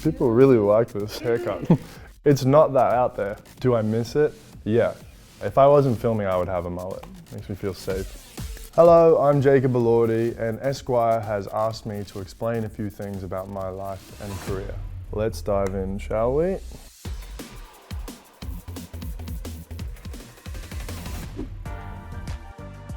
People really like this haircut. It's not that out there. Do I miss it? Yeah. If I wasn't filming, I would have a mullet. Makes me feel safe. Hello, I'm Jacob Elordi, and Esquire has asked me to explain a few things about my life and career. Let's dive in, shall we?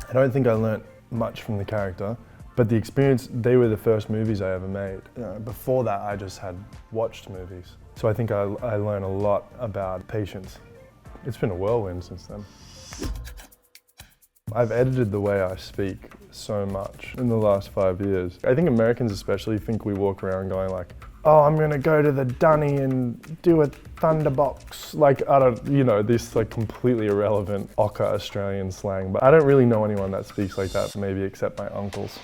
I don't think I learnt much from the character, but the experience, they were the first movies I ever made. Before that, I just had watched movies. So I think I learned a lot about patience. It's been a whirlwind since then. I've edited the way I speak so much in the last 5 years. I think Americans especially think we walk around going like, oh, I'm gonna go to the dunny and do a thunderbox. Like, I don't, this like completely irrelevant ochre Australian slang, but I don't really know anyone that speaks like that, maybe except my uncles.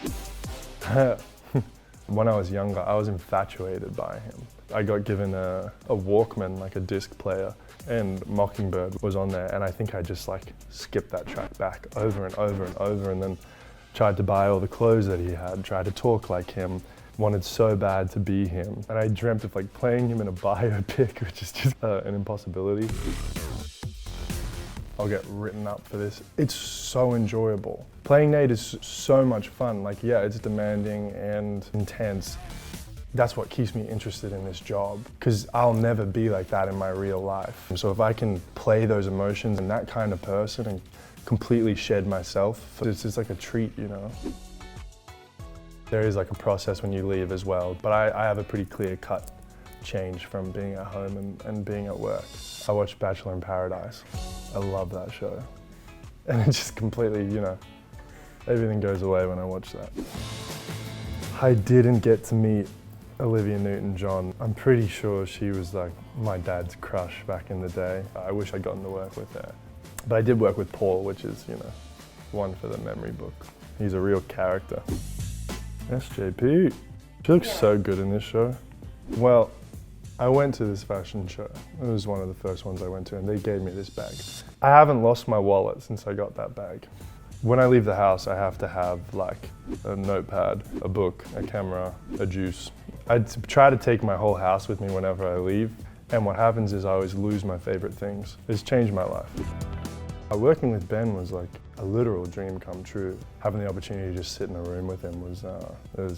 When I was younger, I was infatuated by him. I got given a Walkman, like a disc player, and Mockingbird was on there, and I think I just like skipped that track back over and over and over, and then tried to buy all the clothes that he had, tried to talk like him, wanted so bad to be him. And I dreamt of like playing him in a biopic, which is just an impossibility. I'll get written up for this. It's so enjoyable. Playing Nate is so much fun. Like, yeah, it's demanding and intense. That's what keeps me interested in this job, because I'll never be like that in my real life. So if I can play those emotions and that kind of person and completely shed myself, it's just like a treat, There is like a process when you leave as well, but I have a pretty clear-cut change from being at home and being at work. I watched Bachelor in Paradise. I love that show. And it just completely, everything goes away when I watch that. I didn't get to meet Olivia Newton-John. I'm pretty sure she was like my dad's crush back in the day. I wish I'd gotten to work with her. But I did work with Paul, which is, one for the memory book. He's a real character. SJP. She looks so good in this show. Well, I went to this fashion show. It was one of the first ones I went to, and they gave me this bag. I haven't lost my wallet since I got that bag. When I leave the house, I have to have like a notepad, a book, a camera, a juice. I try to take my whole house with me whenever I leave, and what happens is I always lose my favorite things. It's changed my life. Working with Ben was like a literal dream come true. Having the opportunity to just sit in a room with him was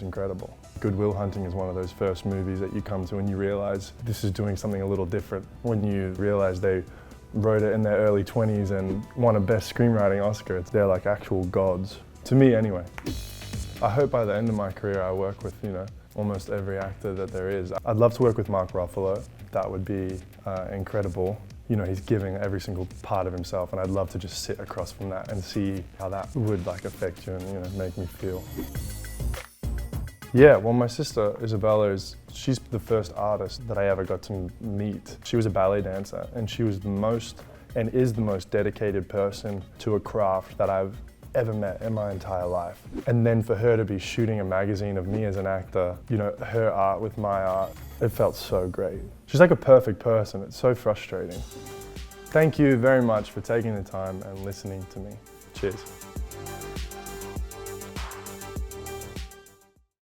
incredible. Good Will Hunting is one of those first movies that you come to and you realize this is doing something a little different. When you realize they wrote it in their early 20s and won a Best Screenwriting Oscar, they're like actual gods. To me anyway. I hope by the end of my career I work with, almost every actor that there is. I'd love to work with Mark Ruffalo. That would be incredible. He's giving every single part of himself, and I'd love to just sit across from that and see how that would like affect you and make me feel. Yeah, well, my sister Isabella she's the first artist that I ever got to meet. She was a ballet dancer, and she was is the most dedicated person to a craft that I've ever met in my entire life. And then for her to be shooting a magazine of me as an actor, her art with my art, it felt so great. She's like a perfect person. It's so frustrating. Thank you very much for taking the time and listening to me. Cheers.